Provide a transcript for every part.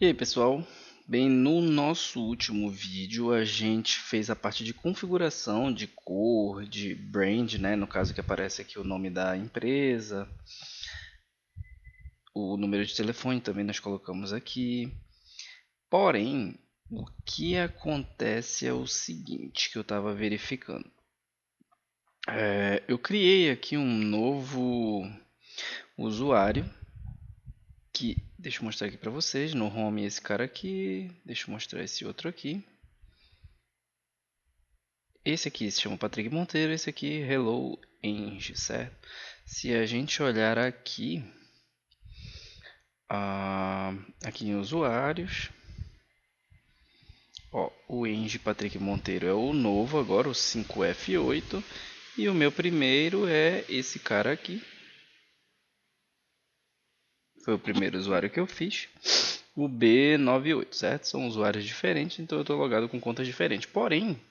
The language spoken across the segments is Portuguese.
E aí, pessoal? Bem, no nosso último vídeo a gente fez a parte de configuração de cor, de brand, né? No caso que aparece aqui o nome da empresa, o número de telefone também nós colocamos aqui. Porém, o que acontece é o seguinte, que eu estava verificando. Eu criei aqui um novo usuário que, deixa eu mostrar aqui para vocês, no home esse cara aqui, deixa eu mostrar esse outro aqui. Esse aqui se chama Patrick Monteiro, esse aqui Hello Eng, certo? Se a gente olhar aqui, aqui em usuários, ó, o Eng Patrick Monteiro é o novo agora, o 5F8, e o meu primeiro é esse cara aqui. Foi o primeiro usuário que eu fiz, o B98, certo? São usuários diferentes, então eu estou logado com contas diferentes. Porém,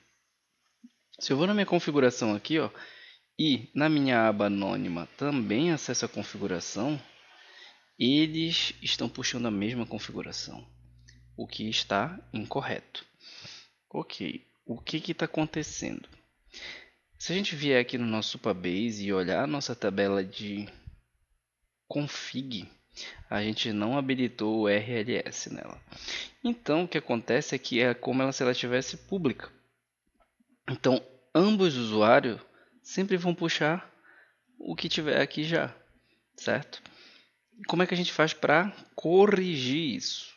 se eu vou na minha configuração aqui, ó, e na minha aba anônima também acesso a configuração, eles estão puxando a mesma configuração, o que está incorreto. Ok, o que está acontecendo? Se a gente vier aqui no nosso Supabase e olhar a nossa tabela de config, a gente não habilitou o RLS nela. Então o que acontece é que é como se ela estivesse pública. Então ambos os usuários sempre vão puxar o que tiver aqui já, certo? Como é que a gente faz para corrigir isso?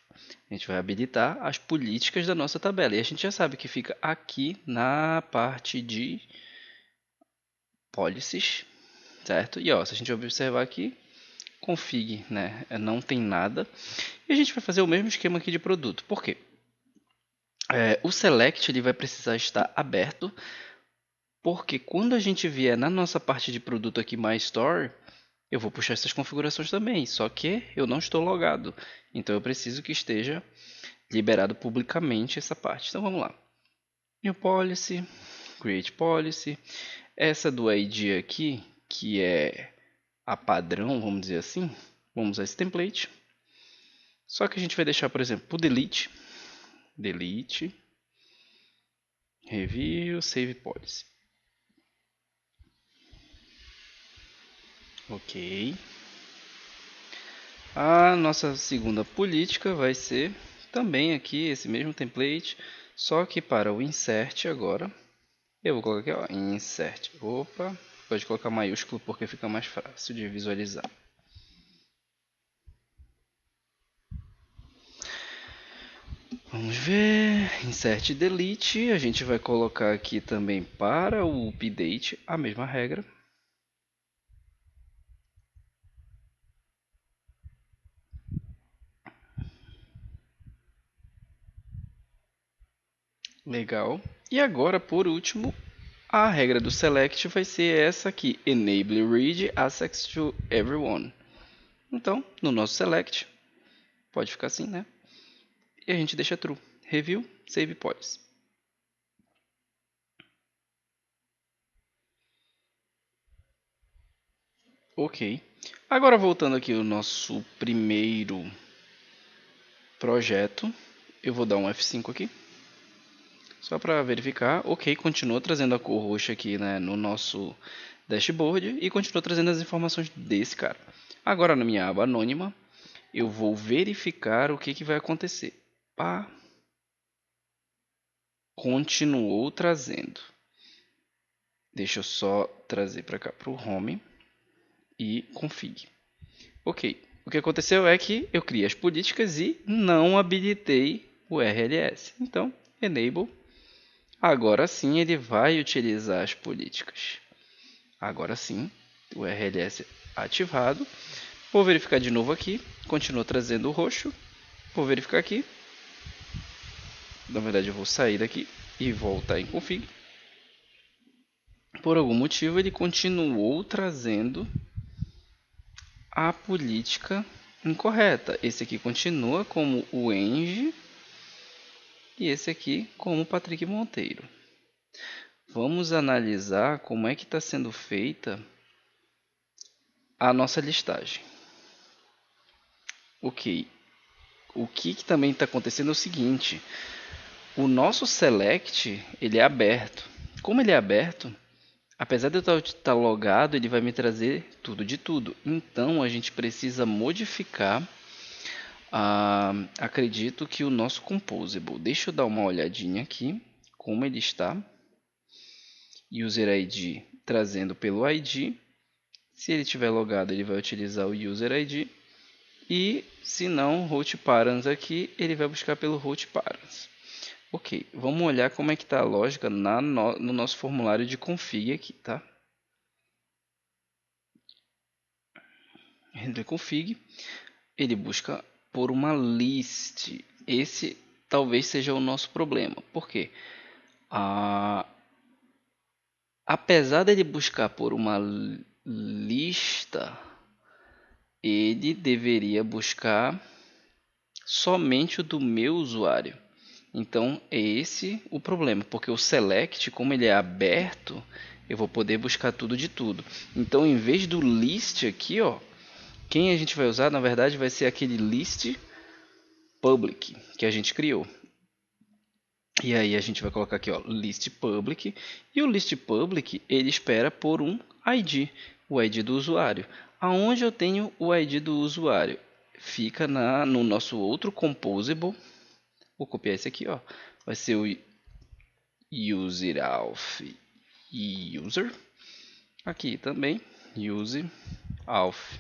A gente vai habilitar as políticas da nossa tabela. E a gente já sabe que fica aqui na parte de policies, certo? E ó, se a gente observar aqui, config, né? Não tem nada. E a gente vai fazer o mesmo esquema aqui de produto. Por quê? O select ele vai precisar estar aberto, porque quando a gente vier na nossa parte de produto aqui, My Store, eu vou puxar essas configurações também, só que eu não estou logado. Então eu preciso que esteja liberado publicamente essa parte. Então vamos lá. New Policy, Create Policy. Essa do ID aqui, que é a padrão, vamos dizer assim, vamos usar esse template. Só que a gente vai deixar, por exemplo, o delete, review, save policy. Ok. A nossa segunda política vai ser também aqui esse mesmo template, só que para o insert agora, eu vou colocar aqui, ó, insert. Opa, pode colocar maiúsculo porque fica mais fácil de visualizar. Vamos ver, insert delete, a gente vai colocar aqui também para o update a mesma regra. Legal. E agora, por último, a regra do select vai ser essa aqui, enable read access to everyone. Então, no nosso select, pode ficar assim, né? E a gente deixa true. Review, save policy. Ok. Agora voltando aqui ao nosso primeiro projeto, eu vou dar um F5 aqui. Só para verificar, ok, continua trazendo a cor roxa aqui, né, no nosso dashboard e continua trazendo as informações desse cara. Agora na minha aba anônima, eu vou verificar o que vai acontecer. Pá, continuou trazendo. Deixa eu só trazer para cá para o home e config. Ok, o que aconteceu é que eu criei as políticas e não habilitei o RLS. Então, enable. Agora sim ele vai utilizar as políticas. Agora sim, o RLS ativado. Vou verificar de novo aqui. Continua trazendo o roxo. Vou verificar aqui. Na verdade, eu vou sair daqui e voltar em config. Por algum motivo, ele continuou trazendo a política incorreta. Esse aqui continua como o Eng e esse aqui como Patrick Monteiro. Vamos analisar como é que está sendo feita a nossa listagem. Ok, o que também está acontecendo é o seguinte: o nosso select ele é aberto. Como ele é aberto, apesar de eu estar logado, ele vai me trazer tudo de tudo. Então a gente precisa modificar, acredito que o nosso composable. Deixa eu dar uma olhadinha aqui como ele está. User ID trazendo pelo ID. Se ele estiver logado, ele vai utilizar o user ID. E se não, root params aqui, ele vai buscar pelo root params. Ok, vamos olhar como é que está a lógica no nosso formulário de config aqui, tá? Render config, ele busca por uma list. Esse talvez seja o nosso problema. Por quê? Apesar dele buscar por uma lista, ele deveria buscar somente o do meu usuário. Então é esse o problema, porque o select, como ele é aberto, eu vou poder buscar tudo de tudo. Então, em vez do list aqui, ó, quem a gente vai usar, na verdade, vai ser aquele list public que a gente criou. E aí a gente vai colocar aqui, ó, list public, e o list public ele espera por um ID, o ID do usuário. Aonde eu tenho o ID do usuário? Fica no nosso outro composable. Vou copiar esse aqui, ó. Vai ser o useRalph user. Aqui também useRalph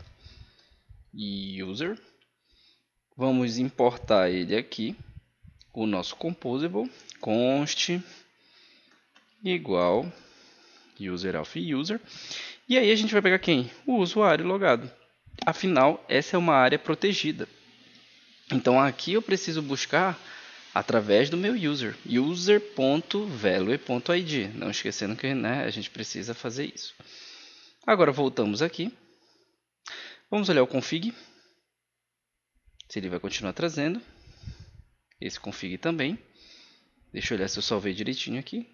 user. Vamos importar ele aqui, o nosso composable, const igual useRalph user. E aí a gente vai pegar quem? O usuário logado. Afinal, essa é uma área protegida. Então aqui eu preciso buscar através do meu user, user.value.id. Não esquecendo que, né, a gente precisa fazer isso. Agora voltamos aqui. Vamos olhar o config. Se ele vai continuar trazendo. Esse config também. Deixa eu olhar se eu salvei direitinho aqui.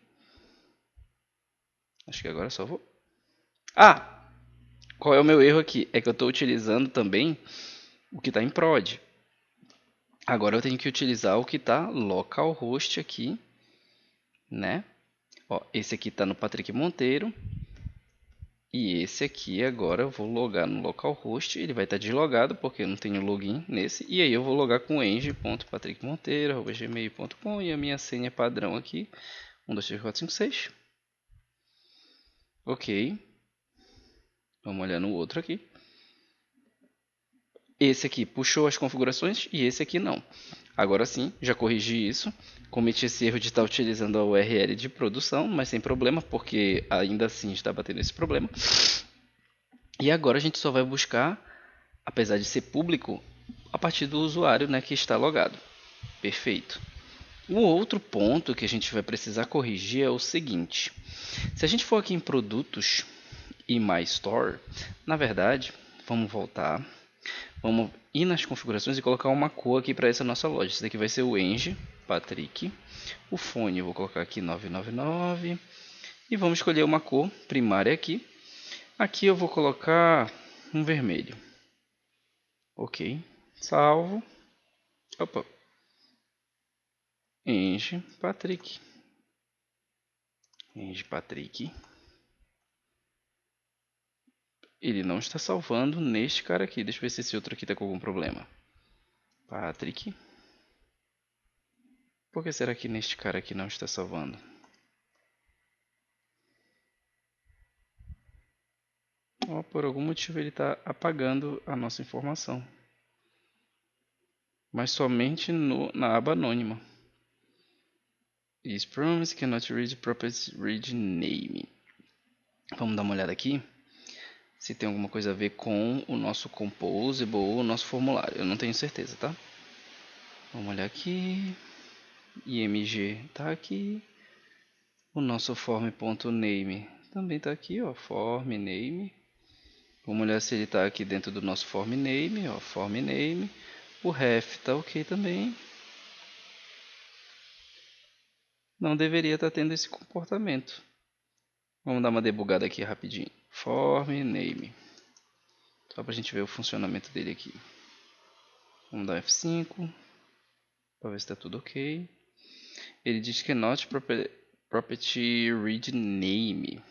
Acho que agora salvou. Qual é o meu erro aqui? É que eu estou utilizando também o que está em prod. Agora eu tenho que utilizar o que está localhost aqui, né? Ó, esse aqui está no Patrick Monteiro. E esse aqui agora eu vou logar no localhost. Ele vai estar deslogado porque eu não tenho login nesse. E aí eu vou logar com eng.patrickmonteiro@gmail.com e a minha senha padrão aqui 1, 2, 3, 4, 5, 6. Ok. Vamos olhar no outro aqui. Esse aqui puxou as configurações e esse aqui não. Agora sim, já corrigi isso. Cometi esse erro de estar utilizando a URL de produção, mas sem problema, porque ainda assim está batendo esse problema. E agora a gente só vai buscar, apesar de ser público, a partir do usuário, né, que está logado. Perfeito. O outro ponto que a gente vai precisar corrigir é o seguinte. Se a gente for aqui em produtos e My Store, na verdade, vamos voltar. Vamos ir nas configurações e colocar uma cor aqui para essa nossa loja. Esse daqui vai ser o Eng, Patrick. O fone eu vou colocar aqui 999. E vamos escolher uma cor primária aqui. Aqui eu vou colocar um vermelho. Ok. Salvo. Opa. Eng, Patrick. Eng, Patrick. Ele não está salvando neste cara aqui. Deixa eu ver se esse outro aqui está com algum problema. Patrick. Por que será que neste cara aqui não está salvando? Por algum motivo ele está apagando a nossa informação. Mas somente na aba anônima. Is promise cannot read property read name. Vamos dar uma olhada aqui. Se tem alguma coisa a ver com o nosso composable ou o nosso formulário. Eu não tenho certeza, tá? Vamos olhar aqui. IMG está aqui. O nosso form.name também está aqui, ó, form name. Vamos olhar se ele está aqui dentro do nosso form name, ó, form name. O ref está ok também. Não deveria estar tendo esse comportamento. Vamos dar uma debugada aqui rapidinho. Form name. Só para a gente ver o funcionamento dele aqui. Vamos dar F5. para ver se está tudo ok. Ele diz que not property read name.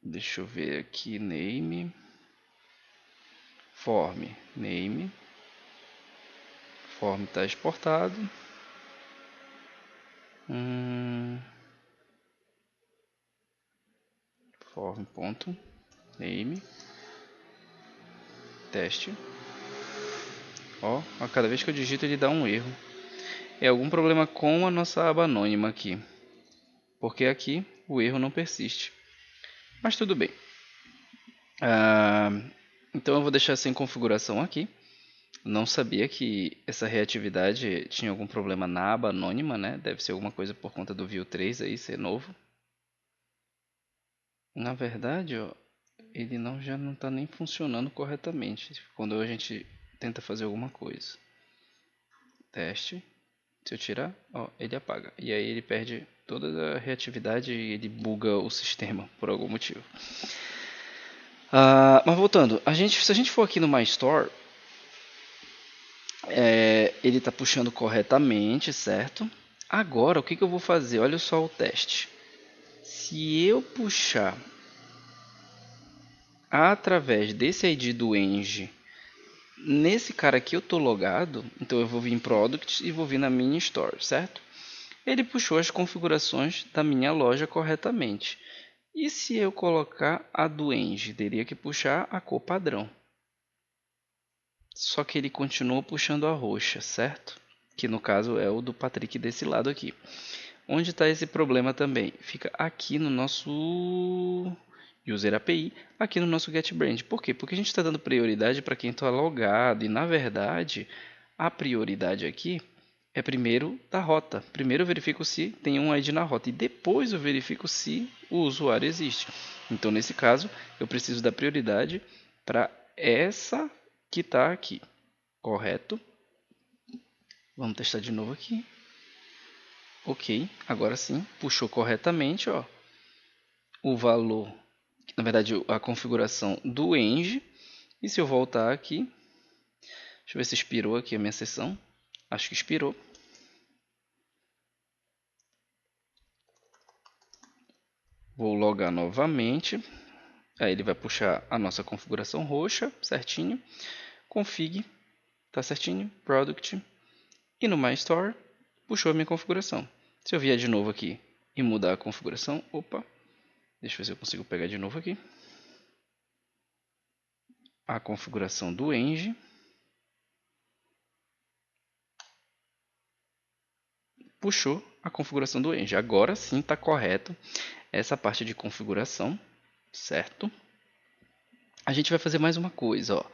Deixa eu ver aqui, name, form, name, form está exportado. Form.name, teste. Ó, a cada vez que eu digito ele dá um erro. É algum problema com a nossa aba anônima aqui, porque aqui o erro não persiste. Mas tudo bem. Então eu vou deixar sem configuração aqui. Não sabia que essa reatividade tinha algum problema na aba anônima, né? Deve ser alguma coisa por conta do Vue 3 aí ser novo. Na verdade, ó, ele já não está nem funcionando corretamente quando a gente tenta fazer alguma coisa. Teste. Se eu tirar, ó, ele apaga. E aí ele perde toda a reatividade e ele buga o sistema por algum motivo. Mas voltando, se a gente for aqui no My Store, ele está puxando corretamente, certo? Agora, o que eu vou fazer? Olha só o teste. Se eu puxar através desse ID do Eng, nesse cara aqui eu estou logado, então eu vou vir em Product e vou vir na minha Store, certo? Ele puxou as configurações da minha loja corretamente. E se eu colocar a do Eng, teria que puxar a cor padrão. Só que ele continua puxando a roxa, certo? Que no caso é o do Patrick desse lado aqui. Onde está esse problema também? Fica aqui no nosso User API, aqui no nosso GetBrand. Por quê? Porque a gente está dando prioridade para quem está logado. E na verdade, a prioridade aqui é primeiro da rota. Primeiro eu verifico se tem um ID na rota e depois eu verifico se o usuário existe. Então, nesse caso, eu preciso dar prioridade para essa que está aqui. Correto? Vamos testar de novo aqui. Ok, agora sim, puxou corretamente, ó, o valor, na verdade a configuração do Eng. E se eu voltar aqui, deixa eu ver se expirou aqui a minha sessão. Acho que expirou. Vou logar novamente. Aí ele vai puxar a nossa configuração roxa, certinho. Config, tá certinho. Product. E no My Store, puxou a minha configuração. Se eu vier de novo aqui e mudar a configuração, opa, deixa eu ver se eu consigo pegar de novo aqui. A configuração do Eng. Puxou a configuração do Eng. Agora sim está correto essa parte de configuração, certo? A gente vai fazer mais uma coisa, ó.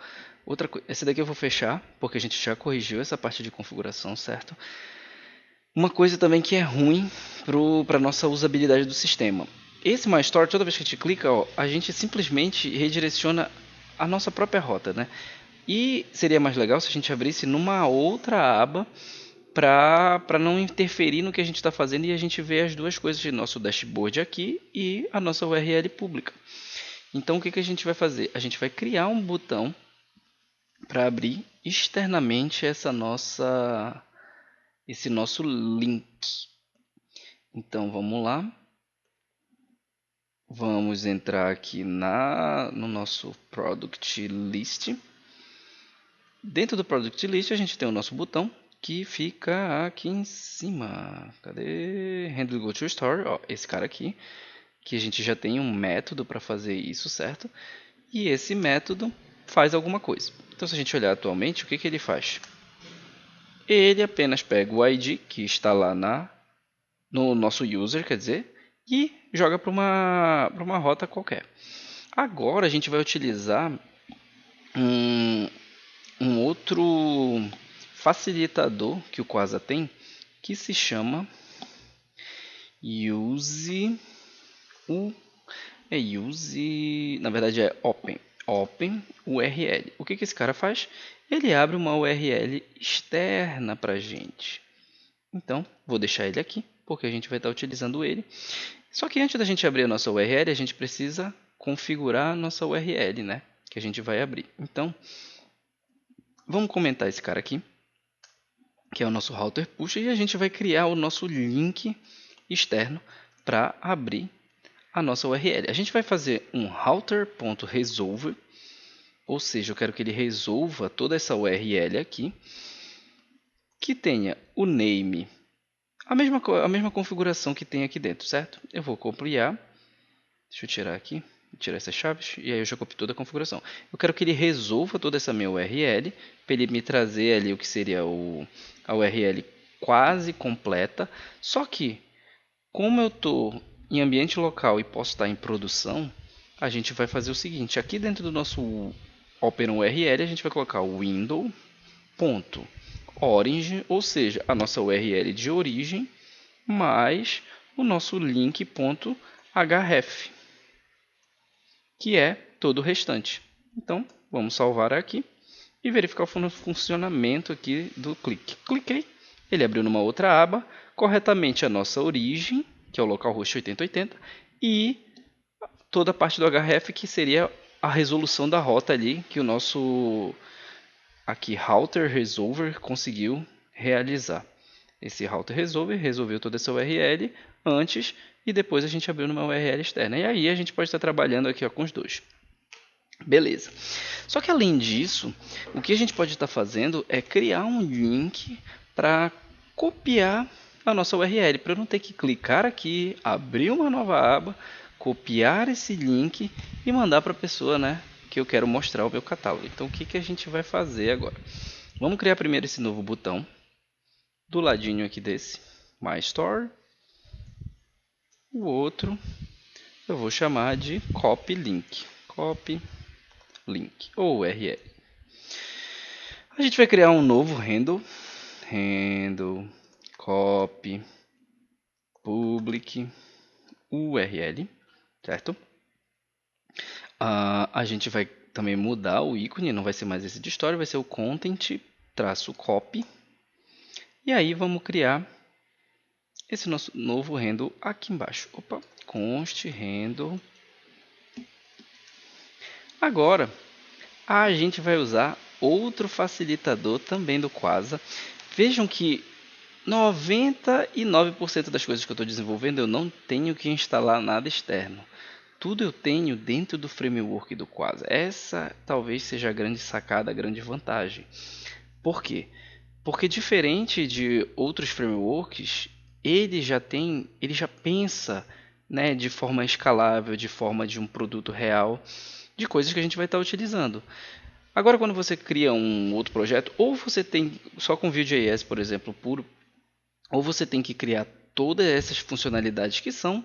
Essa daqui eu vou fechar, porque a gente já corrigiu essa parte de configuração, certo? Uma coisa também que é ruim para a nossa usabilidade do sistema. Esse My Store, toda vez que a gente clica, ó, a gente simplesmente redireciona a nossa própria rota, né? E seria mais legal se a gente abrisse numa outra aba para não interferir no que a gente está fazendo e a gente vê as duas coisas de nosso dashboard aqui e a nossa URL pública. Então o que a gente vai fazer? A gente vai criar um botão para abrir externamente esse nosso link. Então vamos lá. Vamos entrar aqui no nosso Product List. Dentro do Product List a gente tem o nosso botão que fica aqui em cima. Cadê? Handle Go to Store. Ó, esse cara aqui. Que a gente já tem um método para fazer isso, certo? E esse método faz alguma coisa. Então, se a gente olhar atualmente, o que ele faz? Ele apenas pega o ID que está lá no nosso user, quer dizer, e joga para uma rota qualquer. Agora a gente vai utilizar um outro facilitador que o Quasar tem, que se chama use, na verdade é open URL. O que esse cara faz? Ele abre uma URL externa para a gente. Então, vou deixar ele aqui, porque a gente vai estar utilizando ele. Só que antes da gente abrir a nossa URL, a gente precisa configurar a nossa URL, né? Que a gente vai abrir. Então, Vamos comentar esse cara aqui, que é o nosso router push, e a gente vai criar o nosso link externo para abrir a nossa URL. A gente vai fazer um router.resolve, ou seja, eu quero que ele resolva toda essa URL aqui, que tenha o name, a mesma configuração que tem aqui dentro, certo? Eu vou copiar, deixa eu tirar aqui, tirar essas chaves, e aí eu já copio toda a configuração. Eu quero que ele resolva toda essa minha URL, para ele me trazer ali o que seria a URL quase completa, só que, como eu estou em ambiente local e posso estar em produção, a gente vai fazer o seguinte, aqui dentro do nosso OpenURL, a gente vai colocar o window.origin, ou seja, a nossa URL de origem, mais o nosso link.href, que é todo o restante. Então, vamos salvar aqui e verificar o funcionamento aqui do clique. Cliquei, ele abriu numa outra aba, corretamente a nossa origem, que é o localhost 8080, e toda a parte do href, que seria a resolução da rota ali, que o nosso aqui router resolver conseguiu realizar. Esse router resolver resolveu toda essa URL antes e depois a gente abriu numa URL externa. E aí a gente pode estar trabalhando aqui ó, com os dois. Beleza. Só que além disso, o que a gente pode estar fazendo é criar um link para copiar a nossa URL, para eu não ter que clicar aqui, abrir uma nova aba, copiar esse link e mandar para a pessoa, né, que eu quero mostrar o meu catálogo. Então o que, que a gente vai fazer agora? Vamos criar primeiro esse novo botão, do ladinho aqui desse, My Store. O outro eu vou chamar de Copy Link. Copy Link ou URL. A gente vai criar um novo handle, copy, public, URL, certo? A gente vai também mudar o ícone, não vai ser mais esse de história, vai ser o content-copy. E aí vamos criar esse nosso novo handle aqui embaixo. Opa, const handle. Agora, a gente vai usar outro facilitador também do Quasar. Vejam que 99% das coisas que eu estou desenvolvendo eu não tenho que instalar nada externo. Tudo eu tenho dentro do framework do Quasar. Essa talvez seja a grande sacada, a grande vantagem. Por quê? Porque diferente de outros frameworks, ele já pensa, né, de forma escalável, de forma de um produto real, de coisas que a gente vai estar utilizando. Agora, quando você cria um outro projeto, ou você tem só com Vue.js, por exemplo, puro, ou você tem que criar todas essas funcionalidades que são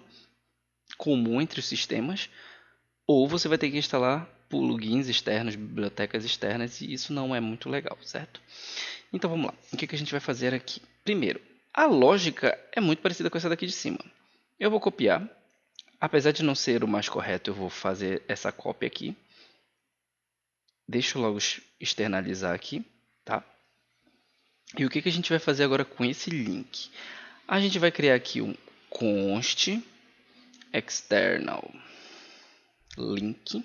comuns entre os sistemas, ou você vai ter que instalar plugins externos, bibliotecas externas, e isso não é muito legal, certo? Então vamos lá, o que a gente vai fazer aqui? Primeiro, a lógica é muito parecida com essa daqui de cima. Eu vou copiar, apesar de não ser o mais correto, eu vou fazer essa cópia aqui. Deixa eu logo externalizar aqui, tá? E o que a gente vai fazer agora com esse link? A gente vai criar aqui um const external link,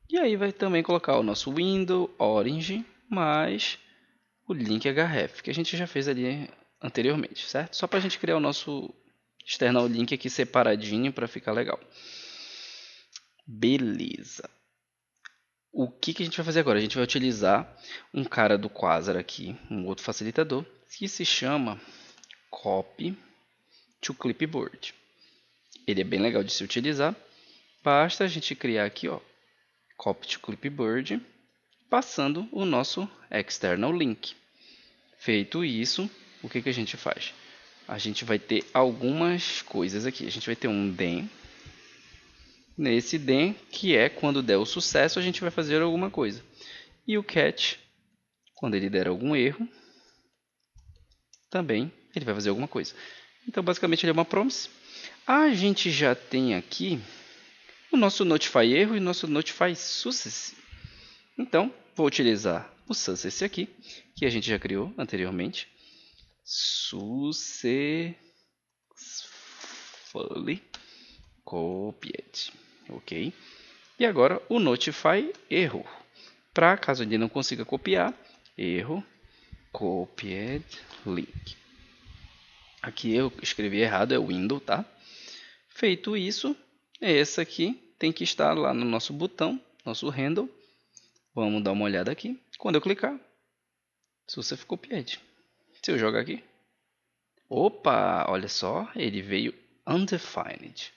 e aí vai também colocar o nosso window origin mais o link href, que a gente já fez ali anteriormente, certo? Só para a gente criar o nosso external link aqui separadinho para ficar legal. Beleza. O que a gente vai fazer agora? A gente vai utilizar um cara do Quasar aqui, um outro facilitador, que se chama Copy to Clipboard. Ele é bem legal de se utilizar. Basta a gente criar aqui, ó, Copy to Clipboard, passando o nosso external link. Feito isso, o que a gente faz? A gente vai ter algumas coisas aqui. A gente vai ter um den. Nesse den, que é quando der o sucesso, a gente vai fazer alguma coisa. E o catch, quando ele der algum erro, também ele vai fazer alguma coisa. Então, basicamente, ele é uma promise. A gente já tem aqui o nosso notify erro e o nosso notify success. Então, vou utilizar o success aqui, que a gente já criou anteriormente. Successfully copied. Ok? E agora o Notify erro. Para caso ele não consiga copiar, erro, copied link. Aqui eu escrevi errado, é window, tá? Feito isso, essa aqui tem que estar lá no nosso botão, nosso handle. Vamos dar uma olhada aqui. Quando eu clicar, se ficou copied. Se eu jogar aqui, opa, olha só, ele veio undefined.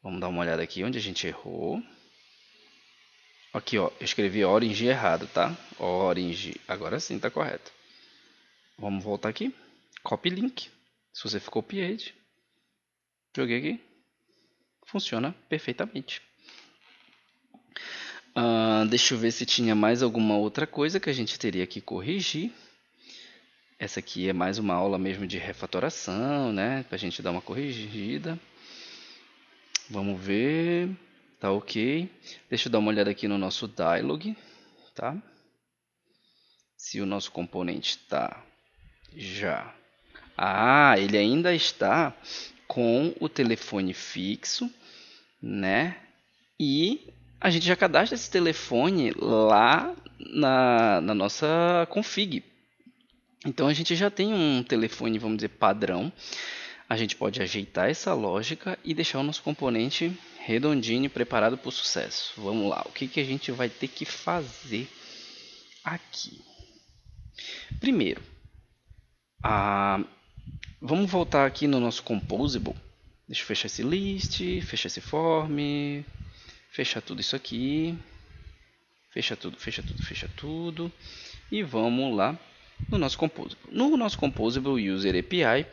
Vamos dar uma olhada aqui onde a gente errou. Aqui, ó, eu escrevi orange errado, tá? Orange, agora sim tá correto. Vamos voltar aqui. Copy link. Se você ficou copied, joguei aqui. Funciona perfeitamente. Deixa eu ver se tinha mais alguma outra coisa que a gente teria que corrigir. Essa aqui é mais uma aula mesmo de refatoração, né? Pra gente dar uma corrigida. Vamos ver. Tá ok. Deixa eu dar uma olhada aqui no nosso dialog, tá? Se o nosso componente está já. Ele ainda está com o telefone fixo, né? E a gente já cadastra esse telefone lá na nossa config. Então a gente já tem um telefone, vamos dizer, padrão. A gente pode ajeitar essa lógica e deixar o nosso componente redondinho e preparado para o sucesso. Vamos lá, o que a gente vai ter que fazer aqui? Primeiro, vamos voltar aqui no nosso Composable. Deixa eu fechar esse list, fechar esse form, fechar tudo isso aqui. Fecha tudo, fecha tudo, fecha tudo. E vamos lá no nosso Composable. No nosso Composable User API,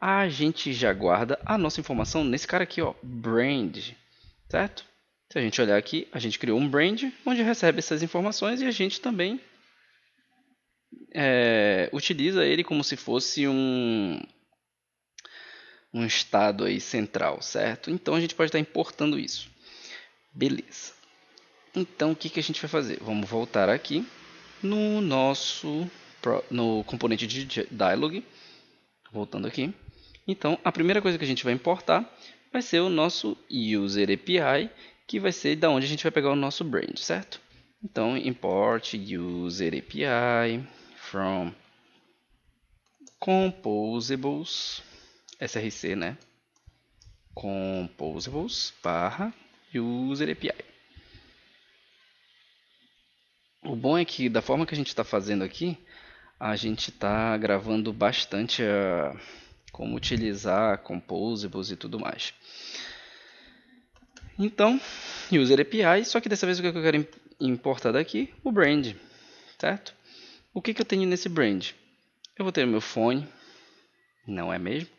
a gente já guarda a nossa informação nesse cara aqui, ó, brand, certo? Se a gente olhar aqui, a gente criou um brand onde recebe essas informações e a gente também utiliza ele como se fosse um estado aí central, certo? Então a gente pode estar importando isso. Beleza. Então o que a gente vai fazer? Vamos voltar aqui no componente de dialog, voltando aqui. Então a primeira coisa que a gente vai importar vai ser o nosso user API, que vai ser da onde a gente vai pegar o nosso brand, certo? Então import user API from composables, src, né? Composables barra user API. O bom é que da forma que a gente está fazendo aqui, a gente está gravando bastante como utilizar composables e tudo mais. Então, user API, só que dessa vez o que eu quero importar daqui? O brand, certo? O que eu tenho nesse brand? Eu vou ter o meu phone, não é mesmo?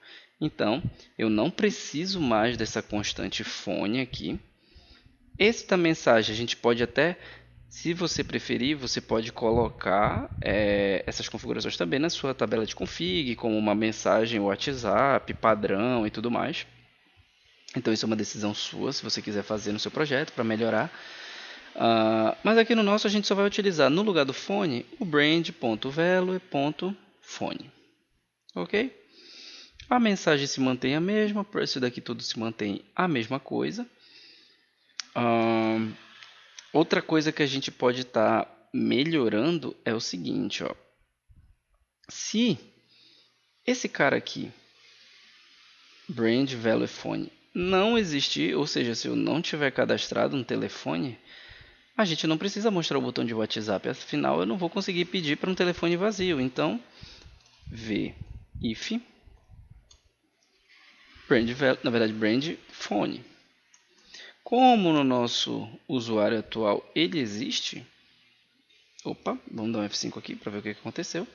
Então, eu não preciso mais dessa constante phone aqui. Esta mensagem a gente pode até, se você preferir, você pode colocar essas configurações também na sua tabela de config, como uma mensagem WhatsApp, padrão e tudo mais. Então isso é uma decisão sua, se você quiser fazer no seu projeto para melhorar. Mas aqui no nosso a gente só vai utilizar no lugar do phone o brand.value.phone. Ok? A mensagem se mantém a mesma, isso daqui tudo se mantém a mesma coisa. Outra coisa que a gente pode estar melhorando é o seguinte, ó. Se esse cara aqui, brand value phone, não existir, ou seja, se eu não tiver cadastrado um telefone, a gente não precisa mostrar o botão de WhatsApp, afinal eu não vou conseguir pedir para um telefone vazio. Então, if brand phone. Como no nosso usuário atual ele existe, vamos dar um F5 aqui para ver o que aconteceu.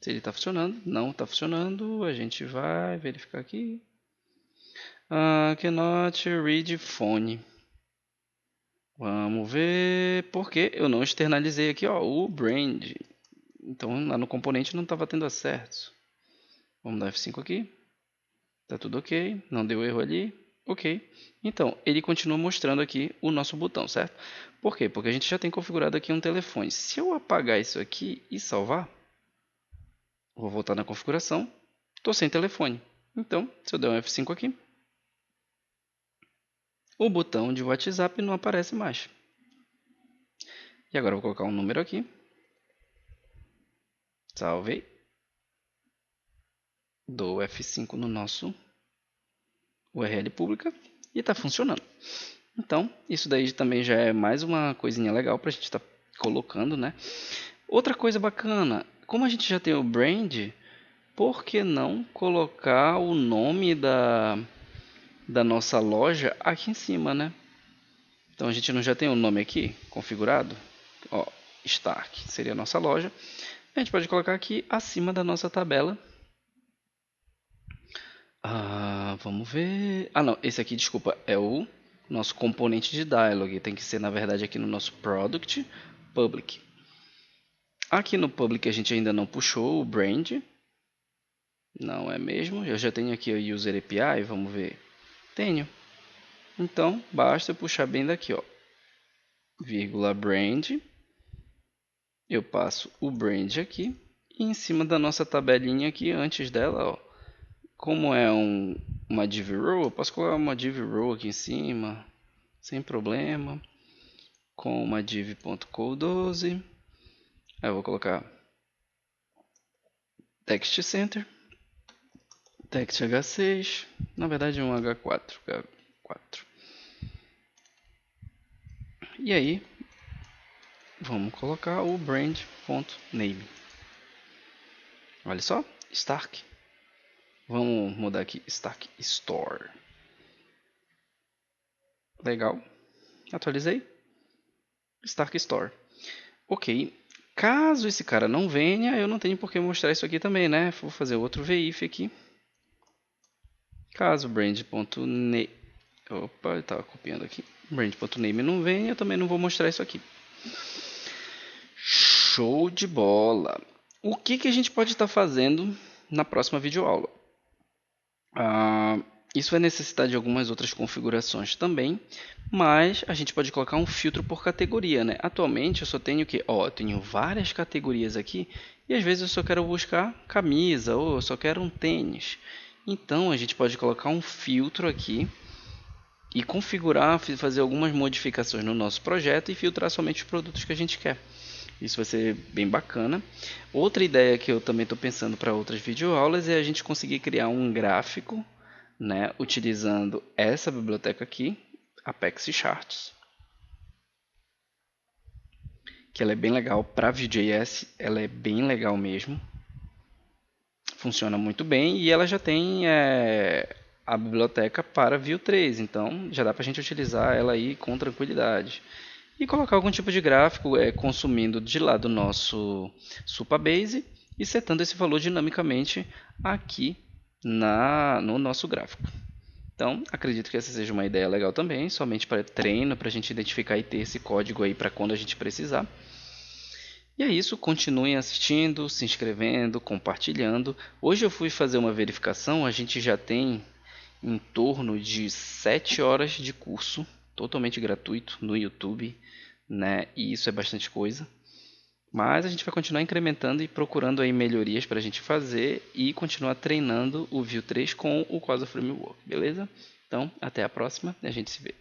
Se ele está funcionando, não está funcionando, a gente vai verificar aqui. Cannot read phone. Vamos ver porque eu não externalizei aqui, ó, o brand. Então lá no componente não estava tendo acertos. Vamos dar F5 aqui. Tá tudo ok, não deu erro ali. Ok. Então, ele continua mostrando aqui o nosso botão, certo? Por quê? Porque a gente já tem configurado aqui um telefone. Se eu apagar isso aqui e salvar, vou voltar na configuração, estou sem telefone. Então, se eu der um F5 aqui, o botão de WhatsApp não aparece mais. E agora eu vou colocar um número aqui. Salvei. Dou F5 no nosso URL pública e está funcionando. Então, isso daí também já é mais uma coisinha legal para a gente estar colocando, né? Outra coisa bacana, como a gente já tem o brand, por que não colocar o nome da nossa loja aqui em cima, né? Então a gente não já tem o nome aqui configurado? Ó, Stark seria a nossa loja. A gente pode colocar aqui acima da nossa tabela. Vamos ver. Não, esse aqui, desculpa, é o nosso componente de dialog. Tem que ser, na verdade, aqui no nosso product public. Aqui no public a gente ainda não puxou o brand. Não é mesmo? Eu já tenho aqui o user API, vamos ver. Tenho. Então, basta eu puxar bem daqui, ó. Vírgula brand. Eu passo o brand aqui. E em cima da nossa tabelinha aqui, antes dela, ó. Como é uma div row, eu posso colocar uma div row aqui em cima, sem problema. Com uma div.co12. Aí eu vou colocar text center. Text H6. Na verdade, um H4. E aí, vamos colocar o brand.name. Olha só, Stark. Vamos mudar aqui, Stark Store. Legal. Atualizei. Stark Store. Ok. Caso esse cara não venha, eu não tenho por que mostrar isso aqui também, né? Vou fazer outro VIF aqui. Caso brand.name... Opa, eu estava copiando aqui. Brand.name não venha, eu também não vou mostrar isso aqui. Show de bola! O que a gente pode estar fazendo na próxima videoaula? Isso vai necessitar de algumas outras configurações também, mas a gente pode colocar um filtro por categoria, né? Atualmente eu só tenho que, eu tenho várias categorias aqui e às vezes eu só quero buscar camisa ou eu só quero um tênis. Então a gente pode colocar um filtro aqui e configurar, fazer algumas modificações no nosso projeto e filtrar somente os produtos que a gente quer. Isso vai ser bem bacana. Outra ideia que eu também estou pensando para outras videoaulas é a gente conseguir criar um gráfico, né, utilizando essa biblioteca aqui, Apex Charts, que ela é bem legal para Vue.js, ela é bem legal mesmo, funciona muito bem e ela já tem a biblioteca para Vue 3, então já dá para a gente utilizar ela aí com tranquilidade. E colocar algum tipo de gráfico consumindo de lá do nosso Supabase e setando esse valor dinamicamente aqui no nosso gráfico. Então, acredito que essa seja uma ideia legal também, somente para treino, para a gente identificar e ter esse código aí para quando a gente precisar. E é isso, continuem assistindo, se inscrevendo, compartilhando. Hoje eu fui fazer uma verificação, a gente já tem em torno de 7 horas de curso totalmente gratuito no YouTube, né? E isso é bastante coisa. Mas a gente vai continuar incrementando e procurando aí melhorias para a gente fazer e continuar treinando o Vue 3 com o Cosa Framework, beleza? Então, até a próxima e a gente se vê.